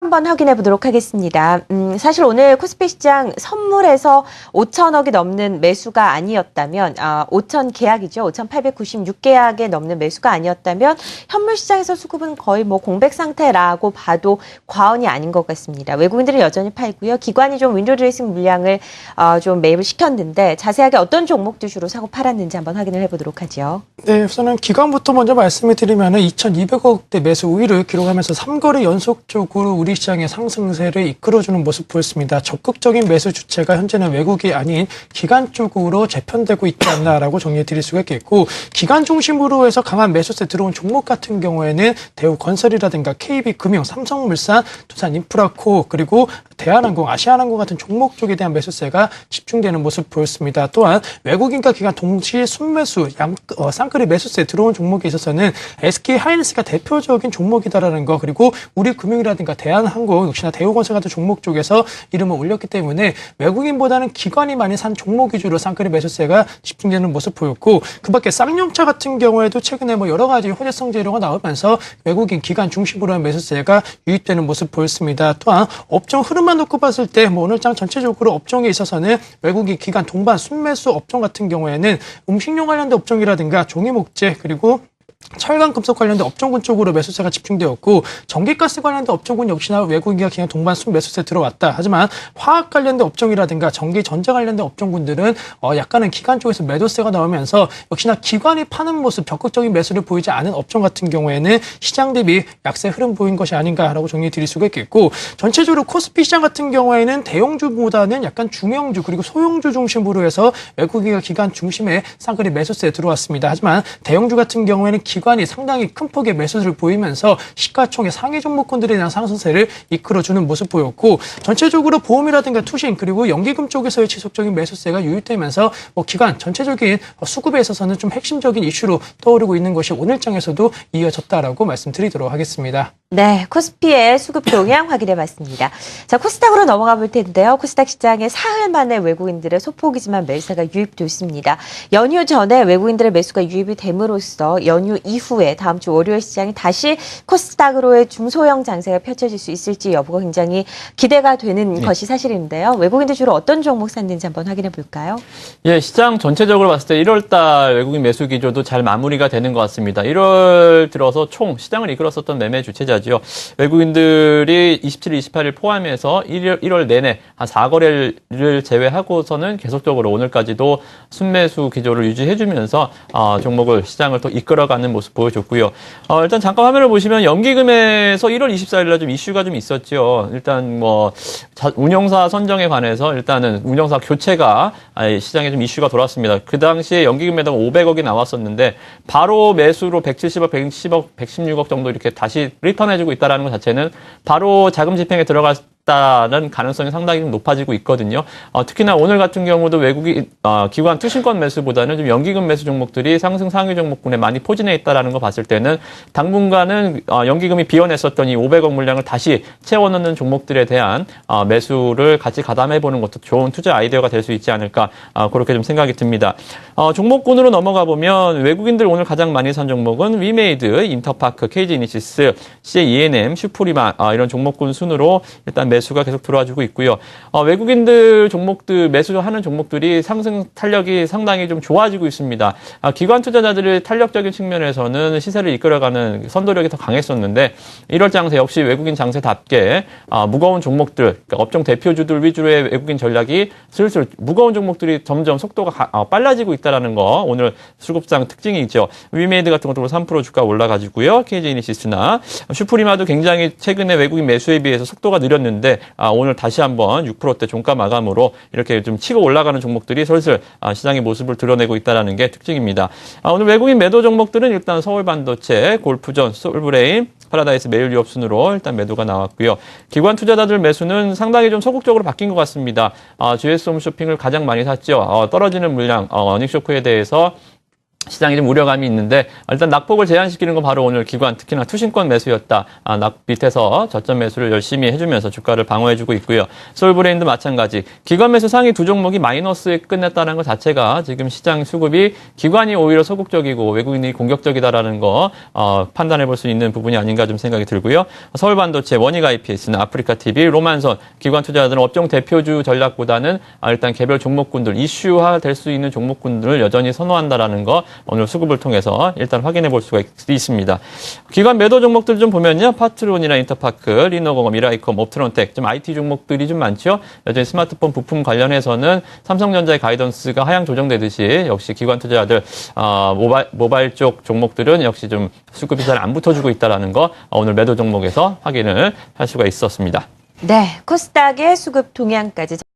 한번 확인해 보도록 하겠습니다. 사실 오늘 코스피 시장 선물에서 5천억이 넘는 매수가 아니었다면, 5천 계약이죠. 5,896계약에 넘는 매수가 아니었다면 현물 시장에서 수급은 거의 공백 상태라고 봐도 과언이 아닌 것 같습니다. 외국인들이 여전히 팔고요. 기관이 좀 윈도우 드레싱 물량을 좀 매입을 시켰는데 자세하게 어떤 종목들 주로 사고 팔았는지 한번 확인을 해보도록 하죠. 네, 우선은 기관부터 먼저 말씀을 드리면 2,200억대 매수 우위를 기록하면서 3거래 연속적으로 우리 시장의 상승세를 이끌어주는 모습 보였습니다. 적극적인 매수 주체가 현재는 외국이 아닌 기관 쪽으로 재편되고 있지 않나라고 정리해 드릴 수가 있겠고, 기관 중심으로 해서 강한 매수세 들어온 종목 같은 경우에는 대우건설이라든가 KB금융, 삼성물산, 두산인프라코, 그리고 대한항공, 아시아항공 같은 종목 쪽에 대한 매수세가 집중되는 모습 보였습니다. 또한 외국인과 기관 동시 순매수, 쌍끌이 매수세 들어온 종목에 있어서는 SK하이닉스가 대표적인 종목이다라는 거, 그리고 우리금융이라든가 대한항공, 역시나 대우건설 같은 종목 쪽에서 이름을 올렸기 때문에 외국인보다는 기관이 많이 산 종목 위주로 쌍끌이 매수세가 집중되는 모습 보였고, 그 밖에 쌍용차 같은 경우에도 최근에 여러 가지 호재성 재료가 나오면서 외국인 기관 중심으로 한 매수세가 유입되는 모습 보였습니다. 또한 업종 흐름만 놓고 봤을 때 오늘장 전체적으로 업종에 있어서는 외국인 기관 동반 순매수 업종 같은 경우에는 음식료 관련된 업종이라든가 종이목재, 그리고 철강, 금속 관련된 업종군 쪽으로 매수세가 집중되었고, 전기가스 관련된 업종군 역시나 외국인과 기관 동반 순매수세 들어왔다. 하지만 화학 관련된 업종이라든가 전기, 전자 관련된 업종군들은 약간은 기관 쪽에서 매도세가 나오면서 역시나 기관이 파는 모습, 적극적인 매수를 보이지 않은 업종 같은 경우에는 시장 대비 약세 흐름 보인 것이 아닌가라고 정리해 드릴 수가 있겠고, 전체적으로 코스피 시장 같은 경우에는 대형주보다는 약간 중형주 그리고 소형주 중심으로 해서 외국인과 기관 중심의 쌍끌이 매수세에 들어왔습니다. 하지만 대형주 같은 경우에는 기관이 상당히 큰 폭의 매수를 보이면서 시가총액 상위 종목군들에 대한 상승세를 이끌어주는 모습 보였고, 전체적으로 보험이라든가 투신 그리고 연기금 쪽에서의 지속적인 매수세가 유입되면서 기관 전체적인 수급에 있어서는 좀 핵심적인 이슈로 떠오르고 있는 것이 오늘장에서도 이어졌다라고 말씀드리도록 하겠습니다. 네, 코스피의 수급 동향 확인해봤습니다. 자, 코스닥으로 넘어가 볼 텐데요. 코스닥 시장에 사흘 만에 외국인들의 소폭이지만 매수가 유입됐습니다. 연휴 전에 외국인들의 매수가 유입이 됨으로써 연휴 이후에 다음 주 월요일 시장이 다시 코스닥으로의 중소형 장세가 펼쳐질 수 있을지 여부가 굉장히 기대가 되는 것이 사실인데요. 외국인들 주로 어떤 종목 샀는지 한번 확인해 볼까요? 예, 시장 전체적으로 봤을 때 1월달 외국인 매수 기조도 잘 마무리가 되는 것 같습니다. 1월 들어서 총 시장을 이끌었었던 매매 주체자 외국인들이 27일, 28일 포함해서 1월 내내 한 4거래를 제외하고서는 계속적으로 오늘까지도 순매수 기조를 유지해주면서 종목을 시장을 또 이끌어가는 모습 보여줬고요. 일단 잠깐 화면을 보시면 연기금에서 1월 24일날 좀 이슈가 좀 있었죠. 일단 운영사 선정에 관해서 일단은 운영사 교체가 시장에 좀 이슈가 돌았습니다. 그 당시에 연기금에다가 500억이 나왔었는데 바로 매수로 170억, 110억, 116억 정도 이렇게 다시 리턴 해주고 있다는 것 자체는 바로 자금 집행에 들어갔다는 가능성이 상당히 좀 높아지고 있거든요. 특히나 오늘 같은 경우도 외국인 기관 투신권 매수보다는 좀 연기금 매수 종목들이 상승 상위 종목군에 많이 포진해 있다는 거 봤을 때는 당분간은 연기금이 비워냈었던 이 500억 물량을 다시 채워넣는 종목들에 대한 매수를 같이 가담해보는 것도 좋은 투자 아이디어가 될 수 있지 않을까 그렇게 좀 생각이 듭니다. 종목군으로 넘어가 보면 외국인들 오늘 가장 많이 산 종목은 위메이드, 인터파크, KG이니시스, CJENM, 슈프리마 이런 종목군 순으로 일단 매수가 계속 들어와주고 있고요. 외국인들 종목들 매수하는 종목들이 상승 탄력이 상당히 좀 좋아지고 있습니다. 기관 투자자들의 탄력적인 측면에서는 시세를 이끌어가는 선도력이 더 강했었는데 1월 장세 역시 외국인 장세답게 무거운 종목들, 그러니까 업종 대표주들 위주로의 외국인 전략이 슬슬 무거운 종목들이 점점 속도가 빨라지고 있다는 거 오늘 수급장 특징이 있죠. 위메이드 같은 것도 3% 주가 올라가지고요. KG이니시스나 슈프리마도 굉장히 최근에 외국인 매수에 비해서 속도가 느렸는데 오늘 다시 한번 6%대 종가 마감으로 이렇게 좀 치고 올라가는 종목들이 슬슬 시장의 모습을 드러내고 있다는 게 특징입니다. 오늘 외국인 매도 종목들은 일단 서울반도체, 골프전, 솔브레인, 파라다이스 매일 유업 순으로 일단 매도가 나왔고요. 기관 투자자들 매수는 상당히 좀 소극적으로 바뀐 것 같습니다. GS 홈쇼핑을 가장 많이 샀죠. 떨어지는 물량, 어닝쇼크에 대해서 시장이 좀 우려감이 있는데 일단 낙폭을 제한시키는 건 바로 오늘 기관 특히나 투신권 매수였다. 낙 밑에서 저점 매수를 열심히 해주면서 주가를 방어해주고 있고요. 솔브레인도 마찬가지. 기관 매수 상위 두 종목이 마이너스에 끝냈다는 것 자체가 지금 시장 수급이 기관이 오히려 소극적이고 외국인이 공격적이다라는 거 판단해볼 수 있는 부분이 아닌가 좀 생각이 들고요. 서울반도체, 원익 IPS는 아프리카TV, 로만선 기관 투자자들은 업종 대표주 전략보다는 일단 개별 종목군들 이슈화 될 수 있는 종목군들을 여전히 선호한다라는 거 오늘 수급을 통해서 일단 확인해 볼 수가 있습니다. 기관 매도 종목들 좀 보면요. 파트론이나 인터파크, 리너공업, 미라이컴, 옵트론텍 좀 IT 종목들이 좀 많죠. 여전히 스마트폰 부품 관련해서는 삼성전자의 가이던스가 하향 조정되듯이 역시 기관 투자자들 모바일 쪽 종목들은 역시 좀 수급이 잘 안 붙어주고 있다라는 거 오늘 매도 종목에서 확인을 할 수가 있었습니다. 네, 코스닥의 수급 동향까지